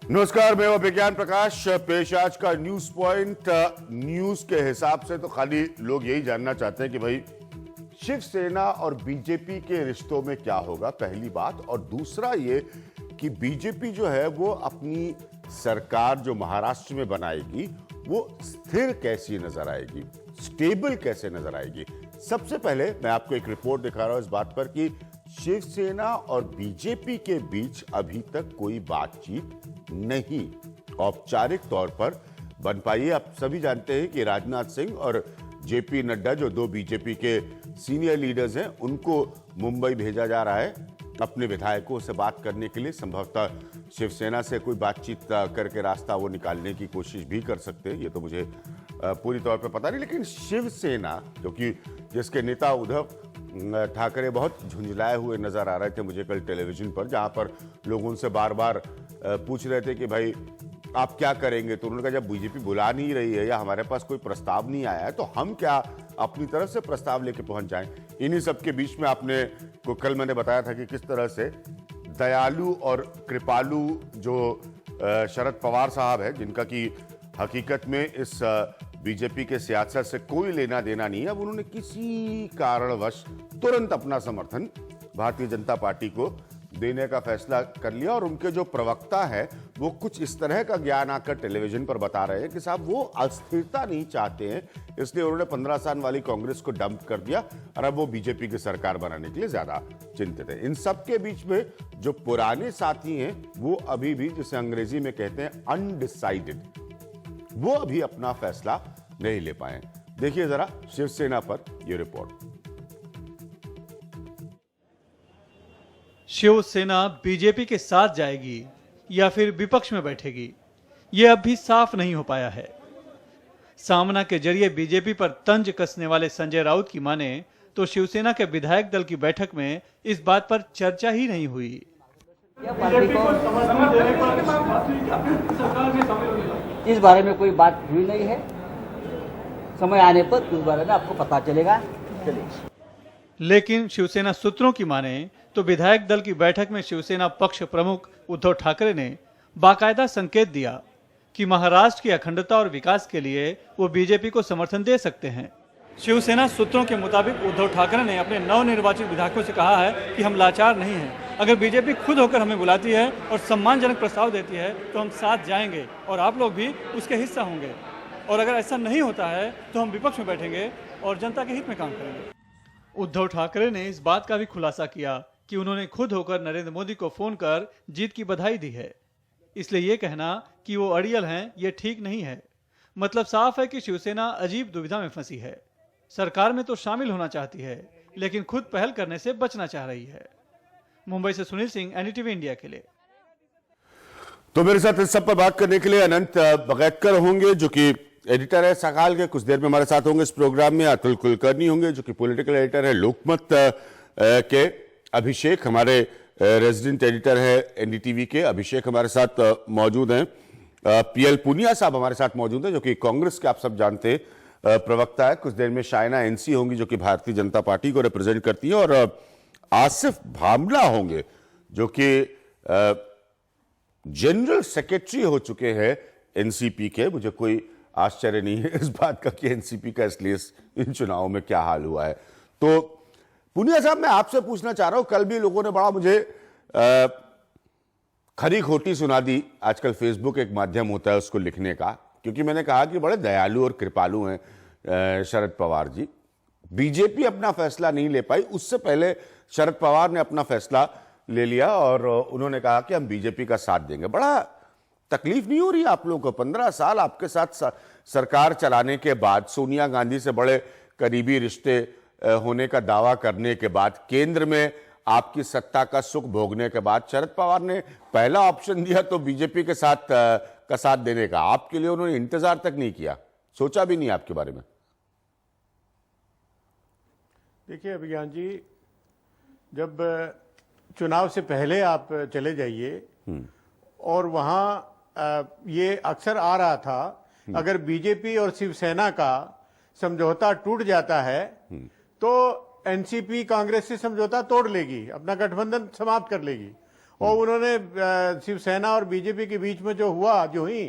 नमस्कार, मैं विज्ञान प्रकाश पेश आज का न्यूज पॉइंट। न्यूज के हिसाब से तो खाली लोग यही जानना चाहते हैं कि भाई शिवसेना और बीजेपी के रिश्तों में क्या होगा, पहली बात। और दूसरा ये कि बीजेपी जो है वो अपनी सरकार जो महाराष्ट्र में बनाएगी वो स्थिर कैसी नजर आएगी, स्टेबल कैसे नजर आएगी। सबसे पहले मैं आपको एक रिपोर्ट दिखा रहा हूं इस बात पर कि शिवसेना और बीजेपी के बीच अभी तक कोई बातचीत नहीं औपचारिक तौर पर बन पाई है। आप सभी जानते हैं कि राजनाथ सिंह और जेपी नड्डा जो दो बीजेपी के सीनियर लीडर्स हैं, उनको मुंबई भेजा जा रहा है अपने विधायकों से बात करने के लिए। संभवतः शिवसेना से कोई बातचीत करके रास्ता वो निकालने की कोशिश भी कर सकते हैं, ये तो मुझे पूरी तौर पर पता नहीं। लेकिन शिवसेना क्योंकि जिसके नेता उद्धव ठाकरे बहुत झुंझलाए हुए नजर आ रहे थे मुझे कल टेलीविजन पर, जहां पर लोग उनसे बार बार पूछ रहे थे कि भाई आप क्या करेंगे, तो उन्होंने कहा जब बीजेपी बुला नहीं रही है या हमारे पास कोई प्रस्ताव नहीं आया है तो हम क्या अपनी तरफ से प्रस्ताव लेके पहुंच जाएं। इन्हीं सब के बीच में आपने को कल मैंने बताया था कि किस तरह से दयालु और कृपालु जो शरद पवार साहब है, जिनका कि हकीकत में इस बीजेपी के सियासत से कोई लेना देना नहीं है, अब उन्होंने किसी कारणवश तुरंत अपना समर्थन भारतीय जनता पार्टी को देने का फैसला कर लिया। और उनके जो प्रवक्ता है वो कुछ इस तरह का ज्ञान आकर टेलीविजन पर बता रहे हैं कि साहब वो अस्थिरता नहीं चाहते हैं, इसलिए उन्होंने 15 साल वाली कांग्रेस को डंप कर दिया और अब वो बीजेपी की सरकार बनाने के लिए ज्यादा चिंतित है। इन सब के बीच में जो पुराने साथी हैं वो अभी भी, जिसे अंग्रेजी में कहते हैं अनडिसाइडेड, वो अभी अपना फैसला नहीं ले पाए। देखिए जरा शिवसेना पर यह रिपोर्ट। शिवसेना बीजेपी के साथ जाएगी या फिर विपक्ष में बैठेगी, यह अब भी साफ नहीं हो पाया है। सामना के जरिए बीजेपी पर तंज कसने वाले संजय राउत की माने तो शिवसेना के विधायक दल की बैठक में इस बात पर चर्चा ही नहीं हुई। इस बारे में कोई बात हुई नहीं है, समय आने पर उस बारे में आपको पता चलेगा। लेकिन शिवसेना सूत्रों की माने तो विधायक दल की बैठक में शिवसेना पक्ष प्रमुख उद्धव ठाकरे ने बाकायदा संकेत दिया कि महाराष्ट्र की अखंडता और विकास के लिए वो बीजेपी को समर्थन दे सकते हैं। शिवसेना सूत्रों के मुताबिक उद्धव ठाकरे ने अपने नवनिर्वाचित विधायकों से कहा है कि हम लाचार नहीं हैं, अगर बीजेपी खुद होकर हमें बुलाती है और सम्मानजनक प्रस्ताव देती है तो हम साथ जाएंगे और आप लोग भी उसके हिस्सा होंगे, और अगर ऐसा नहीं होता है तो हम विपक्ष में बैठेंगे और जनता के हित में काम करेंगे। उद्धव ठाकरे ने इस बात का भी खुलासा किया कि उन्होंने खुद होकर नरेंद्र मोदी को फोन कर जीत की बधाई दी है, इसलिए ये कहना कि वो अड़ियल हैं ये ठीक नहीं है। मतलब साफ है कि शिवसेना अजीब दुविधा में फंसी है, सरकार में तो शामिल होना चाहती है लेकिन खुद पहल करने से बचना चाह रही है। मुंबई से सुनील सिंह, एनडीटीवी इंडिया के लिए। तो मेरे साथ इस सब पर बात करने के लिए अनंत बगैतकर होंगे जो कि एडिटर है सकाल के, कुछ देर में हमारे साथ होंगे इस प्रोग्राम में। अतुल कुलकर्णी होंगे जो कि पॉलिटिकल एडिटर है लोकमत के। अभिषेक हमारे रेजिडेंट एडिटर है एनडीटीवी के, अभिषेक हमारे साथ मौजूद हैं। पीएल पुनिया साहब हमारे साथ मौजूद हैं जो कि कांग्रेस के, आप सब जानते हैं, प्रवक्ता है। कुछ देर में शाइना एनसी होंगी जो कि भारतीय जनता पार्टी को रिप्रेजेंट करती है, और आसिफ भामला होंगे जो कि जनरल सेक्रेटरी हो चुके हैं एनसीपी के। मुझे कोई आश्चर्य नहीं है इस बात का कि एनसीपी का इसलिए इन चुनावों में क्या हाल हुआ है। तो पुनिया साहब, मैं आपसे पूछना चाह रहा हूं, कल भी लोगों ने बड़ा मुझे खरी खोटी सुना दी। आजकल फेसबुक एक माध्यम होता है उसको लिखने का, क्योंकि मैंने कहा कि बड़े दयालु और कृपालु हैं शरद पवार जी। बीजेपी अपना फैसला नहीं ले पाई, उससे पहले शरद पवार ने अपना फैसला ले लिया और उन्होंने कहा कि हम बीजेपी का साथ देंगे। बड़ा तकलीफ नहीं हो रही आप लोगों को? 15 साल आपके साथ सरकार चलाने के बाद, सोनिया गांधी से बड़े करीबी रिश्ते होने का दावा करने के बाद, केंद्र में आपकी सत्ता का सुख भोगने के बाद शरद पवार ने पहला ऑप्शन दिया तो बीजेपी के साथ देने का। आपके लिए उन्होंने इंतजार तक नहीं किया, सोचा भी नहीं आपके बारे में। देखिए अभिज्ञान जी, जब चुनाव से पहले आप चले जाइए और वहां ये अक्सर आ रहा था, अगर बीजेपी और शिवसेना का समझौता टूट जाता है तो एनसीपी कांग्रेस से समझौता तोड़ लेगी, अपना गठबंधन समाप्त कर लेगी। और उन्होंने शिवसेना और बीजेपी के बीच में जो हुआ जो ही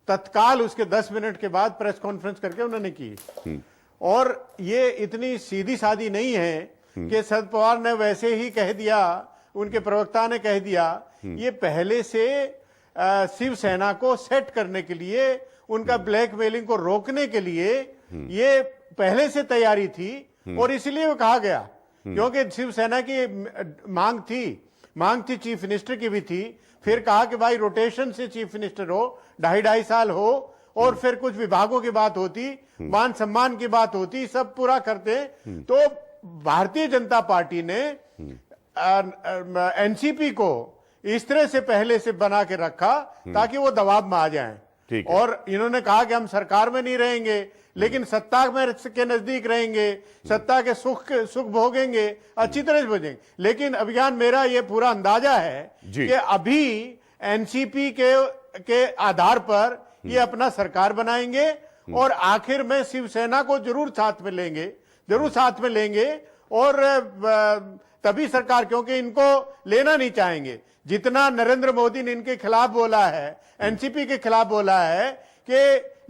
तत्काल उसके 10 मिनट के बाद प्रेस कॉन्फ्रेंस करके उन्होंने की। और ये इतनी सीधी सादी नहीं है कि शरद पवार ने वैसे ही कह दिया, उनके प्रवक्ता ने कह दिया। ये पहले से शिवसेना को सेट करने के लिए, उनका ब्लैकमेलिंग को रोकने के लिए ये पहले से तैयारी थी और इसलिए वो कहा गया, क्योंकि शिवसेना की मांग थी चीफ मिनिस्टर की भी थी। फिर कहा कि भाई रोटेशन से चीफ मिनिस्टर हो, 2.5 साल हो, और फिर कुछ विभागों की बात होती, मान सम्मान की बात होती, सब पूरा करते। तो भारतीय जनता पार्टी ने एनसीपी को इस तरह से पहले से बना के रखा ताकि वो दबाव में आ जाएं। और इन्होंने कहा कि हम सरकार में नहीं रहेंगे लेकिन सत्ता में के नजदीक रहेंगे, सत्ता के सुख भोगेंगे, अच्छी तरह से भोगेंगे। लेकिन अभियान मेरा ये पूरा अंदाजा है कि अभी एनसीपी के आधार पर ये अपना सरकार बनाएंगे और आखिर में शिवसेना को जरूर साथ में लेंगे और तभी सरकार, क्योंकि इनको लेना नहीं चाहेंगे। जितना नरेंद्र मोदी ने इनके खिलाफ बोला है, एनसीपी के खिलाफ बोला है कि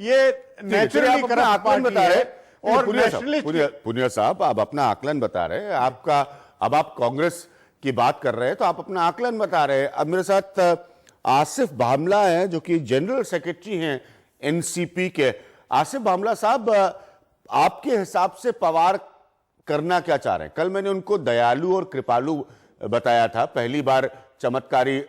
ये नेचुरली करप्ट पार्टी है और नेशनलिस्ट। पुनिया साहब, आप अपना आकलन बता रहे हैं। आपका अब आप कांग्रेस की बात कर रहे हैं तो आप अपना आकलन बता रहे हैं। अब मेरे साथ आसिफ भामला हैं जो कि जनरल सेक्रेटरी हैं एनसीपी के। आसिफ भामला साहब, आपके हिसाब से पवार करना क्या चाह रहे हैं? कल मैंने उनको दयालु और कृपालु बताया था। पहली बार चमत्कारी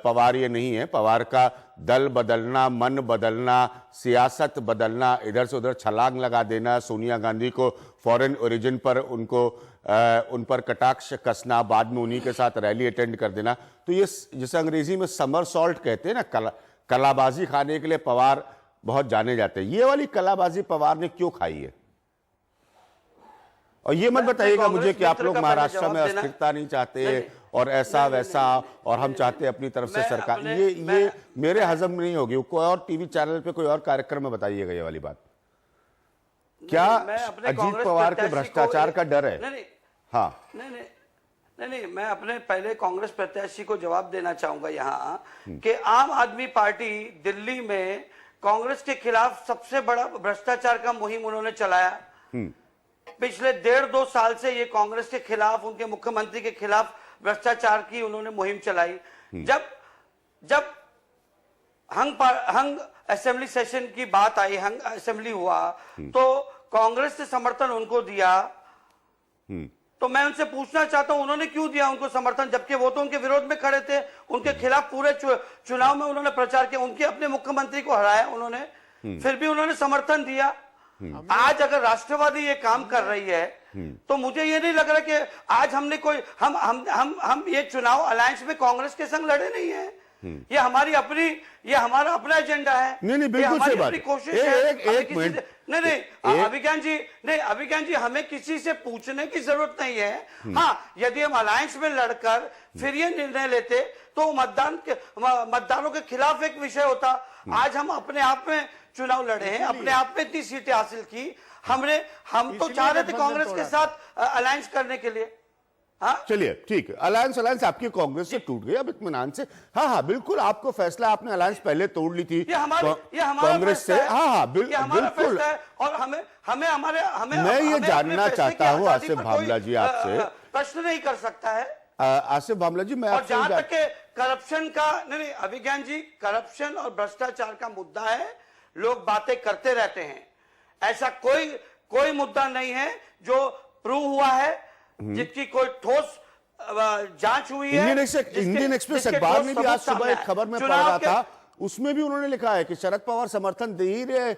पवार ये नहीं है। पवार का दल बदलना, मन बदलना, सियासत बदलना, इधर से उधर छलांग लगा देना, सोनिया गांधी को फॉरेन ओरिजिन पर उन पर कटाक्ष कसना, बाद में उन्हीं के साथ रैली अटेंड कर देना। तो ये जिसे अंग्रेजी में समर सॉल्ट कहते हैं ना, कलाबाजी खाने के लिए पवार बहुत जाने जाते हैं। ये वाली कलाबाजी पवार ने क्यों खाई है? और ये मत बताइएगा मुझे कि आप लोग महाराष्ट्र में अस्थिरता नहीं चाहते और ऐसा वैसा, और हम चाहते हैं अपनी तरफ से सरकार। ये मेरे हजम नहीं होगी। कोई और टीवी चैनल पे कोई और कार्यक्रम में बताइएगा ये वाली बात। क्या अजीत पवार के भ्रष्टाचार का डर है? हाँ, नहीं, मैं अपने पहले कांग्रेस प्रत्याशी को जवाब देना चाहूंगा यहाँ कि आम आदमी पार्टी दिल्ली में कांग्रेस के खिलाफ सबसे बड़ा भ्रष्टाचार का मुहिम उन्होंने चलाया। पिछले 1.5-2 साल से ये कांग्रेस के खिलाफ, उनके मुख्यमंत्री के खिलाफ भ्रष्टाचार की उन्होंने मुहिम चलाई। जब हंग असेंबली सेशन की बात आई, हंग असेंबली हुआ, तो कांग्रेस ने समर्थन उनको दिया। तो मैं उनसे पूछना चाहता हूं उन्होंने क्यों दिया उनको समर्थन, जबकि वो तो उनके विरोध में खड़े थे। उनके खिलाफ पूरे चुनाव में उन्होंने प्रचार किया, उनके अपने मुख्यमंत्री को हराया उन्होंने, फिर भी उन्होंने समर्थन दिया। आज अगर राष्ट्रवादी ये काम कर रही है तो मुझे ये नहीं लग रहा कि आज हमने कोई हम ये चुनाव अलायंस में कांग्रेस के संग लड़े नहीं है। ये हमारा अपना एजेंडा है। नहीं, बिल्कुल सही बात। कोशिश है। नहीं, अभिज्ञान जी, हमें किसी से पूछने की जरूरत नहीं है। हाँ, यदि हम अलायंस में लड़कर फिर ये निर्णय लेते तो मतदारों के खिलाफ एक विषय होता। आज हम अपने आप में चुनाव लड़े हैं, अपने आप में इतनी सीटें हासिल की। हम तो चाह रहे थे कांग्रेस के साथ अलायंस करने के लिए। हाँ, चलिए ठीक है, अलायंस आपकी कांग्रेस से टूट गई अब इत्मीनान से। हाँ, बिल्कुल आपको फैसला, आपने अलायंस पहले तोड़ ली थी कांग्रेस से। हाँ, बिल्कुल। और मैं ये जानना चाहता हूँ आसिफ भामला जी आपसे, प्रश्न नहीं कर सकता है आसिफ भामला जी, मैं आपसे जहां तक करप्शन का, नहीं अभिज्ञान जी, करप्शन और भ्रष्टाचार का मुद्दा है, लोग बातें करते रहते हैं। ऐसा कोई मुद्दा नहीं है जो प्रूव हुआ है, जिसकी कोई ठोस जांच हुई है। इंडियन एक्सप्रेस अखबार में भी आज सुबह एक खबर में पढ़ रहा था, उसमें भी उन्होंने लिखा है कि शरद पवार समर्थन दे ही रहे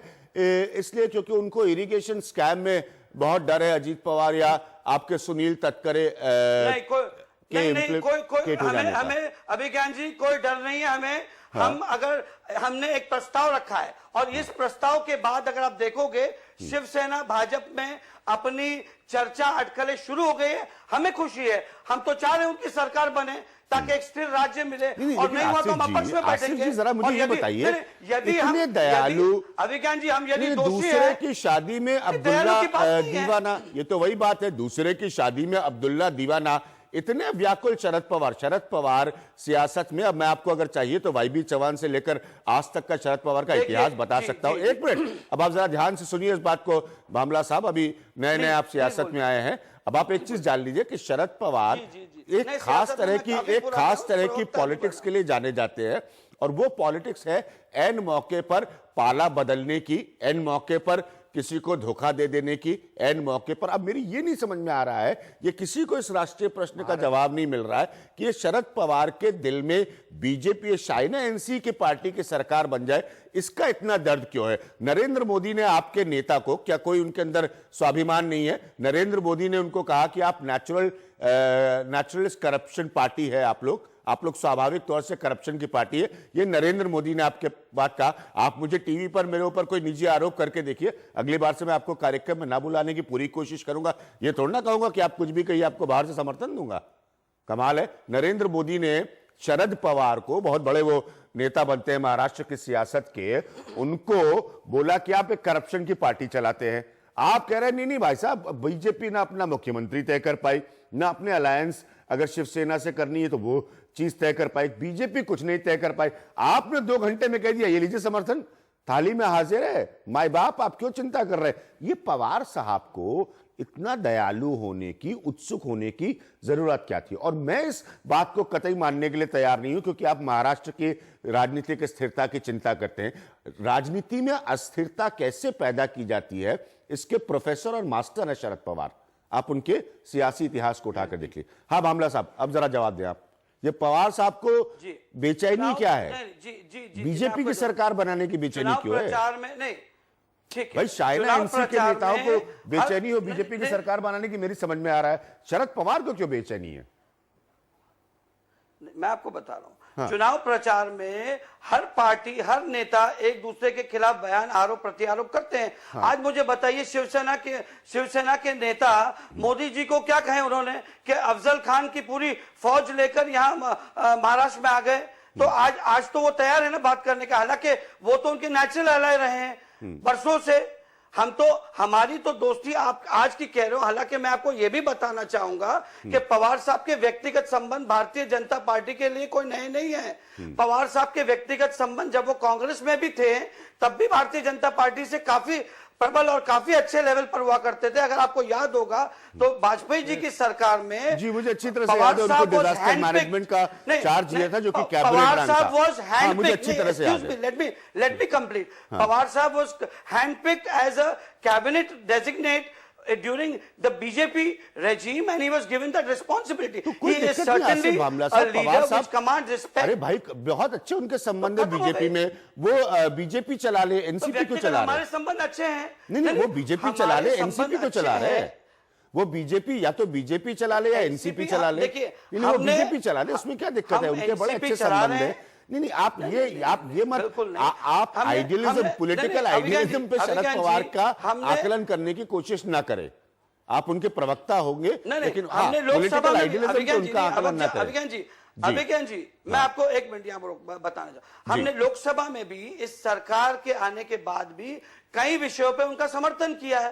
इसलिए क्योंकि उनको इरिगेशन स्कैम में बहुत डर है अजीत पवार या आपके सुनील तटकरे हमें अभिज्ञान जी कोई डर नहीं है हमें। हाँ। हमने एक प्रस्ताव रखा है और इस प्रस्ताव के बाद अगर आप देखोगे शिवसेना भाजपा में अपनी चर्चा अटकलें शुरू हो गई है। हमें खुशी है, हम तो चाह रहे हैं उनकी सरकार बने ताकि एक स्थिर राज्य मिले। और नहीं हुआ तो हम अपक्ष में बैठेंगे। जरा मुझे ये बताइए, यदि हम दयालु अभिज्ञान जी, हम यदि दूसरे की शादी में अब्दुल्ला दीवाना, ये तो वही बात है, दूसरे की शादी में अब्दुल्ला दीवाना इतने व्याकुल शरद पवार सियासत में, अब मैं आपको अगर चाहिए तो वाईबी चौहान से लेकर आज तक का शरद पवार का इतिहास बता सकता हूं। एक मिनट, अब आप जरा ध्यान से सुनिए इस बात को भामला साहब, अभी नए नए आप सियासत में आए हैं। अब आप एक चीज जान लीजिए कि शरद पवार एक खास तरह की पॉलिटिक्स के लिए जाने जाते हैं, और वो पॉलिटिक्स है एन मौके पर पाला बदलने की, एन मौके पर किसी को धोखा दे देने की, एन मौके पर। अब मेरी ये नहीं समझ में आ रहा है, ये किसी को इस राष्ट्रीय प्रश्न का जवाब नहीं मिल रहा है कि ये शरद पवार के दिल में बीजेपी शायद ना एनसी की पार्टी की सरकार बन जाए, इसका इतना दर्द क्यों है? नरेंद्र मोदी ने आपके नेता को, क्या कोई उनके अंदर स्वाभिमान नहीं है? नरेंद्र मोदी ने उनको कहा कि आप नेचुरलिस्ट करप्शन पार्टी है, आप लोग स्वाभाविक तौर से करप्शन की पार्टी है। ये नरेंद्र मोदी ने आपके बात कहा। आप मुझे टीवी पर मेरे ऊपर कोई निजी आरोप करके देखिए, अगली बार से मैं आपको कार्यक्रम में ना बुलाने की पूरी कोशिश करूंगा। ये थोड़ा ना कहूंगा कि आप कुछ भी कहिए आपको बाहर से समर्थन दूंगा। कमाल है, नरेंद्र मोदी ने शरद पवार को, बहुत बड़े वो नेता बनते हैं महाराष्ट्र की सियासत के, उनको बोला कि आप एक करप्शन की पार्टी चलाते हैं। आप कह रहे हैं नहीं भाई साहब, बीजेपी ना अपना मुख्यमंत्री तय कर पाई, ना अपने अलायंस अगर शिवसेना से करनी है तो वो चीज तय कर पाई, बीजेपी कुछ नहीं तय कर पाई। आपने 2 घंटे में कह दिया ये लीजिए समर्थन, थाली में हाजिर है, माई बाप आप क्यों चिंता कर रहे हैं? ये पवार साहब को इतना दयालु होने की, उत्सुक होने की जरूरत क्या थी? और मैं इस बात को कतई मानने के लिए तैयार नहीं हूं, क्योंकि आप महाराष्ट्र की राजनीतिक स्थिरता की चिंता करते हैं। राजनीति में अस्थिरता कैसे पैदा की जाती है, इसके प्रोफेसर और मास्टर है शरद पवार। आप उनके सियासी इतिहास को उठाकर देखिए। हाँ भामला साहब, अब जरा जवाब दें आप। ये पवार साहब को बेचैनी क्या है? बीजेपी की सरकार बनाने की बेचैनी क्यों है? प्रचार में नहीं, ठीक है भाई, शायद एनसी के नेताओं को बेचैनी हो बीजेपी की सरकार बनाने की, मेरी समझ में आ रहा है। शरद पवार को क्यों बेचैनी है? मैं आपको बता रहा हूं, चुनाव प्रचार में हर पार्टी, हर नेता एक दूसरे के खिलाफ बयान, आरोप प्रत्यारोप करते हैं। आज मुझे बताइए, शिवसेना के नेता मोदी जी को क्या कहें उन्होंने कि अफजल खान की पूरी फौज लेकर यहाँ महाराष्ट्र में आ गए। तो आज तो वो तैयार है ना बात करने का, हालांकि वो तो उनके नेचुरल एलाय रहे हैं बरसों से। हमारी तो दोस्ती आप आज की कह रहे हो, हालांकि मैं आपको यह भी बताना चाहूंगा कि पवार साहब के व्यक्तिगत संबंध भारतीय जनता पार्टी के लिए कोई नए नहीं है। पवार साहब के व्यक्तिगत संबंध जब वो कांग्रेस में भी थे तब भी भारतीय जनता पार्टी से काफी प्रबल और काफी अच्छे लेवल पर हुआ करते थे। अगर आपको याद होगा तो वाजपेयी जी की सरकार में, जी मुझे अच्छी तरह से याद है, उनको डिजास्टर मैनेजमेंट का चार्ज दिया था जो कि कैबिनेट रैंक था। हाँ, मुझे अच्छी तरह से याद है। Let me complete. Pawar saheb was handpicked as a cabinet designate during the BJP regime and he was given that responsibility. He is certainly a leader which commands respect. अरे भाई, बहुत अच्छे उनके संबंध है बीजेपी में। वो बीजेपी चला ले, एनसीपी को चला रहे। हमारे संबंध अच्छे हैं। नहीं, वो बीजेपी चला ले, एनसीपी को चला रहे हैं। वो बीजेपी, या तो बीजेपी चला ले या एनसीपी चला ले। वो बीजेपी चला ले, उसमें क्या दिक्कत है? उनके बड़े अच्छे संबंध है। नहीं, आप ये मत, आप आइडियलिज्म, पॉलिटिकल आइडियलिज्म पे शरद पवार का आकलन करने की कोशिश ना करें। आप उनके प्रवक्ता होंगे, लेकिन पॉलिटिकल आइडियलिज्म पे उनका आकलन ना करें। अभिज्ञान जी, मैं आपको एक मिनट यहाँ पर बताना चाहूँ। हमने लोकसभा में भी इस सरकार के आने के बाद भी कई विषयों पे उनका समर्थन किया है।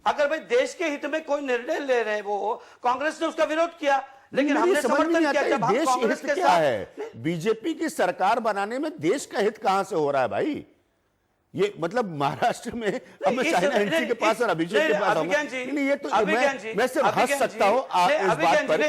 अगर भाई देश के हित में कोई निर्णय ले रहे हैं वो, कांग्रेस ने उसका विरोध किया, लेकिन हमने समर्थन किया जब हम कांग्रेस के साथ है। बीजेपी की सरकार बनाने में देश का हित कहां से हो रहा है भाई? ये मतलब महाराष्ट्र में अब मैं चाइना एनसी के पास और अभिषेक के पास आऊंगा। नहीं, ये तो मैं सिर्फ हंस सकता हूं इस बात पर।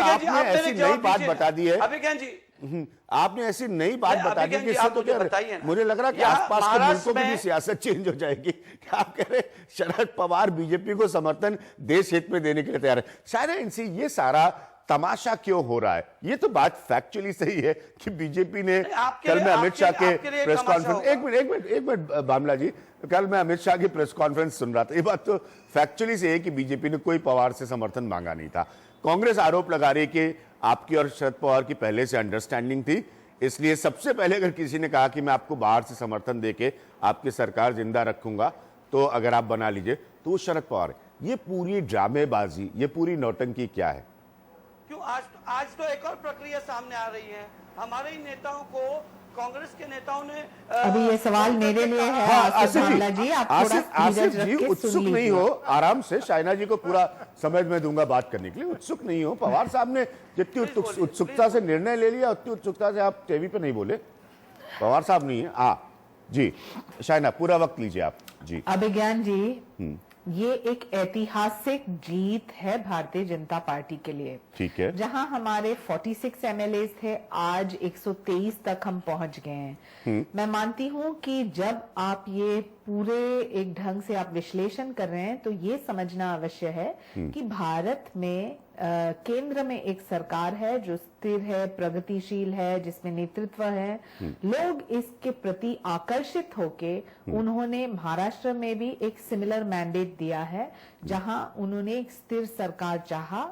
आपने ऐसी नई बात बता दी है, अभिज्ञान जी, आपने ऐसी नई बात बता दी कि इससे तो क्या मुझे लग रहा है कि आसपास के मुल्कों की भी सियासत चेंज हो जाएगी। आप कह रहे शरद पवार बीजेपी को समर्थन देश हित में देने के लिए तैयार है। चाइना एनसी, ये सारा तमाशा क्यों हो रहा है? ये तो बात फैक्चुअली सही है कि बीजेपी ने, कल मैं अमित शाह के प्रेस कॉन्फ्रेंस, एक मिनट भामला जी, कल मैं अमित शाह की प्रेस कॉन्फ्रेंस सुन रहा था। ये बात तो फैक्चुअली सही है कि बीजेपी ने कोई पवार से समर्थन मांगा नहीं था। कांग्रेस आरोप लगा रही कि आपकी और शरद पवार की पहले से अंडरस्टैंडिंग थी, इसलिए सबसे पहले अगर किसी ने कहा कि मैं आपको बाहर से समर्थन देके आपकी सरकार जिंदा रखूंगा तो अगर आप बना लीजिए, तो वो शरद पवार है। ये पूरी ड्रामेबाजी, ये पूरी नौटंकी क्या है? क्यों आज तो एक और प्रक्रिया सामने आ रही है। हमारे ही नेताओं को कांग्रेस के नेताओं ने अभी ये सवाल मेरे लिए है। हाँ, आसिफ आसिफ बांग्ला जी, आप थोड़ा आसिफ धीरज जी रख के उत्सुक सुन नहीं लीजिए। हो, आराम से शाइना जी को पूरा समय मैं दूंगा बात करने के लिए। उत्सुक नहीं हो, पवार साहब ने जितनी उत्सुकता से निर्णय ले लिया उतनी उत्सुकता से आप टीवी पे नहीं बोले। पवार साहब नहीं है। हाँ जी शाइना, पूरा वक्त लीजिए आप जी। अभिज्ञान जी, ये एक ऐतिहासिक जीत है भारतीय जनता पार्टी के लिए। ठीक है। जहां हमारे 46 एमएलए थे, आज 123 तक हम पहुंच गए हैं। मैं मानती हूं कि जब आप ये पूरे एक ढंग से आप विश्लेषण कर रहे हैं तो ये समझना आवश्यक है कि भारत में केंद्र में एक सरकार है जो स्थिर है, प्रगतिशील है, जिसमें नेतृत्व है। लोग इसके प्रति आकर्षित होके उन्होंने महाराष्ट्र में भी एक सिमिलर मैंडेट दिया है, जहां उन्होंने एक स्थिर सरकार चाहा,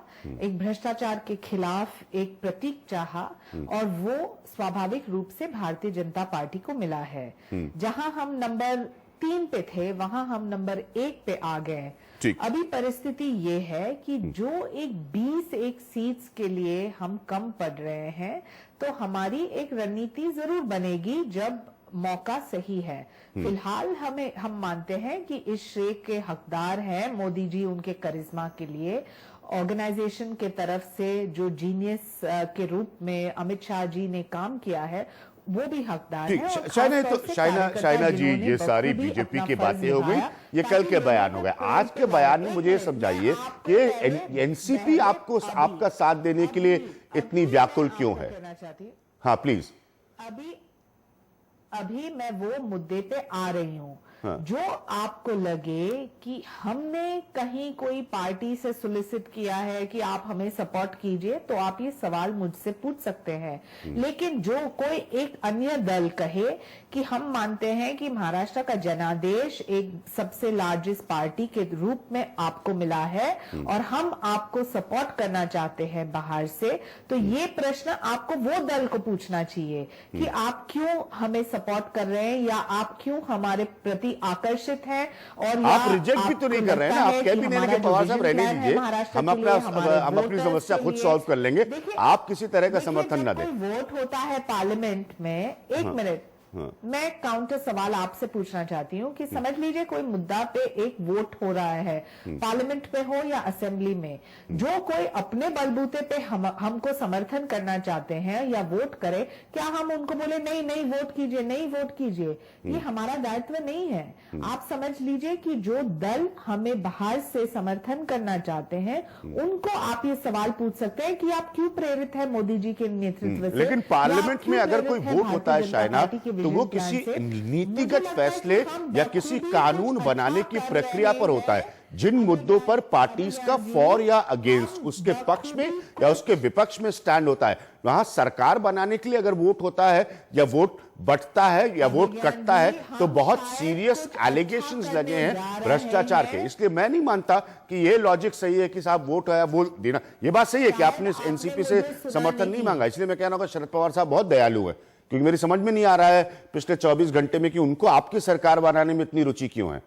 एक भ्रष्टाचार के खिलाफ एक प्रतीक चाहा, और वो स्वाभाविक रूप से भारतीय जनता पार्टी को मिला है। जहां हम नंबर 3 पे थे, वहां हम नंबर 1 पे आ गए। अभी परिस्थिति ये है कि जो एक 21 सीट्स के लिए हम कम पड़ रहे हैं, तो हमारी एक रणनीति जरूर बनेगी जब मौका सही है। फिलहाल हम मानते हैं कि इस श्रेय के हकदार हैं मोदी जी, उनके करिश्मा के लिए। ऑर्गेनाइजेशन के तरफ से जो जीनियस के रूप में अमित शाह जी ने काम किया है, वो भी हकदार है। शाइना जी, ये सारी बीजेपी की बातें हो गई, ये कल के बयान हो गए। आज के बयान में मुझे ये समझाइए कि एनसीपी आपको आपका साथ देने के लिए इतनी व्याकुल क्यों है? हाँ प्लीज। अभी मैं वो मुद्दे पे आ रही हूँ। जो आपको लगे कि हमने कहीं कोई पार्टी से सोलिसिट किया है कि आप हमें सपोर्ट कीजिए, तो आप ये सवाल मुझसे पूछ सकते हैं। लेकिन जो कोई एक अन्य दल कहे कि हम मानते हैं कि महाराष्ट्र का जनादेश एक सबसे लार्जेस्ट पार्टी के रूप में आपको मिला है और हम आपको सपोर्ट करना चाहते हैं बाहर से, तो ये प्रश्न आपको वो दल को पूछना चाहिए कि आप क्यों हमें सपोर्ट कर रहे हैं, या आप क्यों हमारे प्रति आकर्षित है। और आप रिजेक्ट भी तो नहीं कर रहे हैं ना, आप कह भी नहीं रहे कि पवार साहब रहने दीजिए, हम अपनी समस्या खुद सॉल्व कर लेंगे, आप किसी तरह का समर्थन न दें। वोट होता है पार्लियामेंट में, एक मिनट, मैं काउंटर सवाल आपसे पूछना चाहती हूँ कि समझ लीजिए कोई मुद्दा पे एक वोट हो रहा है, पार्लियामेंट पे हो या असेंबली में, जो कोई अपने बलबूते पे हमको समर्थन करना चाहते हैं या वोट करे, क्या हम उनको बोले नहीं नहीं वोट कीजिए, नहीं वोट कीजिए? ये हमारा दायित्व नहीं है। आप समझ लीजिए कि जो दल हमें बाहर से समर्थन करना चाहते हैं, उनको आप ये सवाल पूछ सकते हैं कि आप क्यों प्रेरित है मोदी जी के नेतृत्व से। लेकिन पार्लियामेंट में अगर कोई वोट होता है शाइना, तो वो किसी नीतिगत फैसले या किसी कानून बनाने की प्रक्रिया पर होता है। जिन मुद्दों पर पार्टीज का फॉर या अगेंस्ट, उसके पक्ष में या उसके विपक्ष में स्टैंड होता है, वहां सरकार बनाने के लिए अगर वोट होता है या वोट बंटता है या वोट कटता है, तो बहुत सीरियस एलिगेशंस लगे हैं भ्रष्टाचार के। इसलिए मैं नहीं मानता कि ये लॉजिक सही है कि साहब वोट है वो देना। ये बात सही है कि आपने एनसीपी से समर्थन नहीं मांगा, इसलिए मैं कहना होगा शरद पवार साहब बहुत दयालु है, क्योंकि मेरी समझ में नहीं आ रहा है पिछले 24 घंटे में कि उनको आपकी सरकार बनाने में इतनी रुचि क्यों है।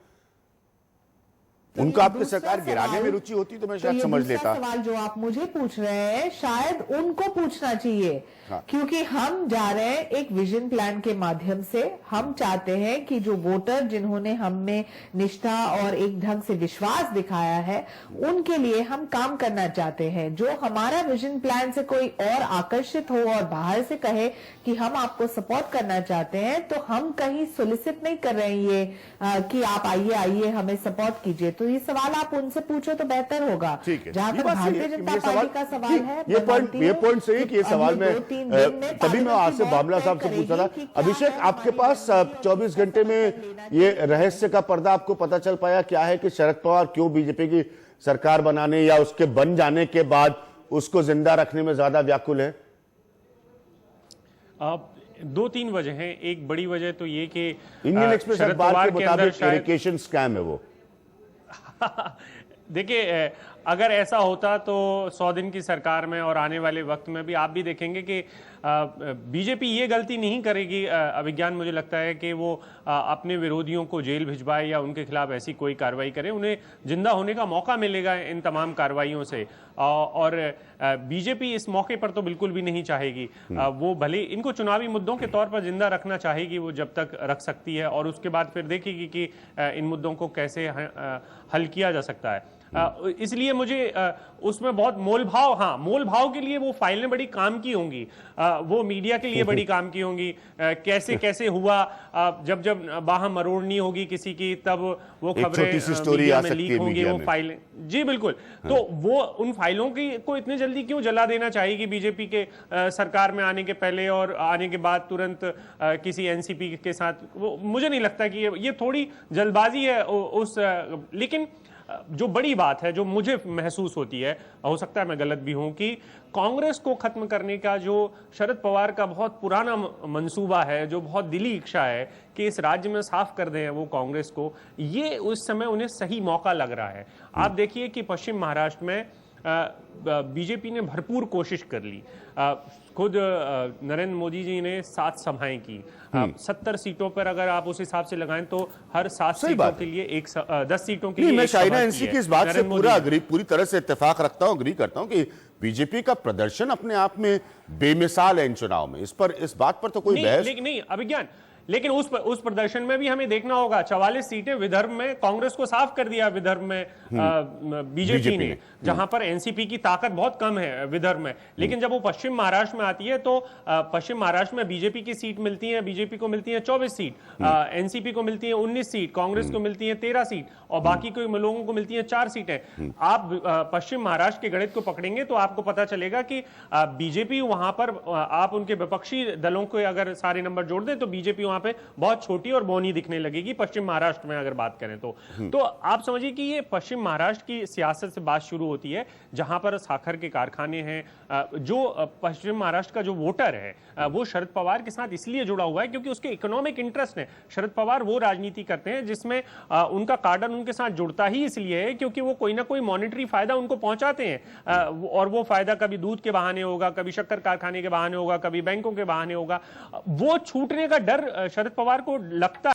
उनको आपकी सरकार गिराने में रुचि होती तो मैं शायद समझ लेता। सवाल जो आप मुझे पूछ रहे हैं शायद उनको पूछना चाहिए। हाँ। क्योंकि हम जा रहे हैं एक विजन प्लान के माध्यम से। हम चाहते हैं कि जो वोटर जिन्होंने हम में निष्ठा और एक ढंग से विश्वास दिखाया है, उनके लिए हम काम करना चाहते हैं। जो हमारा विजन प्लान से कोई और आकर्षित हो और बाहर से कहे कि हम आपको सपोर्ट करना चाहते हैं, तो हम कहीं सोलिसिट नहीं कर रहे हैं ये कि आप आइए हमें सपोर्ट कीजिए। तो ये सवाल आप उनसे पूछो तो बेहतर होगा। जहां तक भारतीय जनता पार्टी का सवाल है, ये पॉइंट सही है कि ये सवाल में तभी मैं आज से बामला साहब से पूछा था। अभिषेक, आपके पास 24 घंटे में ये रहस्य का पर्दा आपको पता चल पाया क्या है कि शरद पवार क्यों बीजेपी की सरकार बनाने या उसके बन जाने के बाद उसको जिंदा रखने में ज्यादा व्याकुल है? 2-3 वजह हैं। एक बड़ी वजह तो ये कि इंडियन एक्सप्रेस अखबार के मुताबिक इरिगेशन स्कैम है वो। देखिए, अगर ऐसा होता तो 100 दिन की सरकार में और आने वाले वक्त में भी आप भी देखेंगे कि बीजेपी ये गलती नहीं करेगी अभिज्ञान, मुझे लगता है कि वो अपने विरोधियों को जेल भिजवाए या उनके खिलाफ ऐसी कोई कार्रवाई करे। उन्हें जिंदा होने का मौका मिलेगा इन तमाम कार्रवाइयों से, और बीजेपी इस मौके पर तो बिल्कुल भी नहीं चाहेगी। वो भले इनको चुनावी मुद्दों के तौर पर जिंदा रखना चाहेगी, वो जब तक रख सकती है, और उसके बाद फिर देखेगी कि इन मुद्दों को कैसे हल किया जा सकता है। इसलिए मुझे उसमें बहुत मोल भाव के लिए वो फाइलें बड़ी काम की होंगी, वो मीडिया के लिए बड़ी काम की होंगी। कैसे कैसे हुआ, जब जब बाहम मरोड़नी होगी किसी की, तब वो खबरें मीडिया में लीक होंगी, वो फाइलें। जी बिल्कुल। तो वो उन फाइलों की को इतने जल्दी क्यों जला देना चाहेगी बीजेपी के सरकार में आने के पहले और आने के बाद तुरंत किसी एनसीपी के साथ? वो मुझे नहीं लगता कि ये थोड़ी जल्दबाजी है लेकिन जो बड़ी बात है, जो मुझे महसूस होती है, हो सकता है मैं गलत भी हूं, कि कांग्रेस को खत्म करने का जो शरद पवार का बहुत पुराना मंसूबा है, जो बहुत दिली इच्छा है कि इस राज्य में साफ कर दें वो कांग्रेस को, ये उस समय उन्हें सही मौका लग रहा है। आप देखिए कि पश्चिम महाराष्ट्र में बीजेपी ने भरपूर कोशिश कर ली। खुद नरेंद्र मोदी जी ने 7 सभाएं की। 70 सीटों पर अगर आप उस हिसाब से लगाएं तो हर 7 सीटों के लिए 10 सीटों के लिए मैं एक सभा शाइना की एनसी है। की इस बात से नरेंद्र पूरी तरह से इत्तेफाक रखता हूं, अग्री करता हूं कि बीजेपी का प्रदर्शन अपने आप में बेमिसाल है इन चुनाव में। इस बात पर तो कोई बहस नहीं अभिज्ञान, लेकिन उस प्रदर्शन में भी हमें देखना होगा। 44 सीटें विदर्भ में कांग्रेस को साफ कर दिया, विदर्भ में बीजेपी ने, जहां पर एनसीपी की ताकत बहुत कम है विदर्भ में। लेकिन जब वो पश्चिम महाराष्ट्र में आती है तो पश्चिम महाराष्ट्र में बीजेपी की सीट मिलती है, बीजेपी को मिलती है 24 सीट, एनसीपी को मिलती है 19 सीट, कांग्रेस को मिलती है 13 सीट, और बाकी कोई लोगों को मिलती है 4 सीटें। आप पश्चिम महाराष्ट्र के गणित को पकड़ेंगे तो आपको पता चलेगा कि बीजेपी वहां पर, आप उनके विपक्षी दलों को अगर सारे नंबर जोड़ दें तो बीजेपी वहां पे बहुत छोटी और बौनी दिखने लगेगी पश्चिम महाराष्ट्र में अगर बात करें तो आप समझिए कि ये पश्चिम महाराष्ट्र की सियासत से बात शुरू होती है, जहां पर साखर के कारखाने हैं। जो पश्चिम महाराष्ट्र का जो वोटर है वो शरद पवार के साथ इसलिए जुड़ा हुआ है क्योंकि उसके इकोनॉमिक इंटरेस्ट है। शरद पवार वो राजनीति करते हैं जिसमें उनका कार्डन उनके साथ जुड़ता ही इसलिए है क्योंकि वो कोई ना कोई मॉनेटरी फायदा उनको पहुंचाते हैं, और वो फायदा कभी दूध के बहाने होगा, कभी शक्कर कारखाने के बहाने होगा, कभी बैंकों के बहाने होगा। वो छूटने का डर शरद पवार को लगता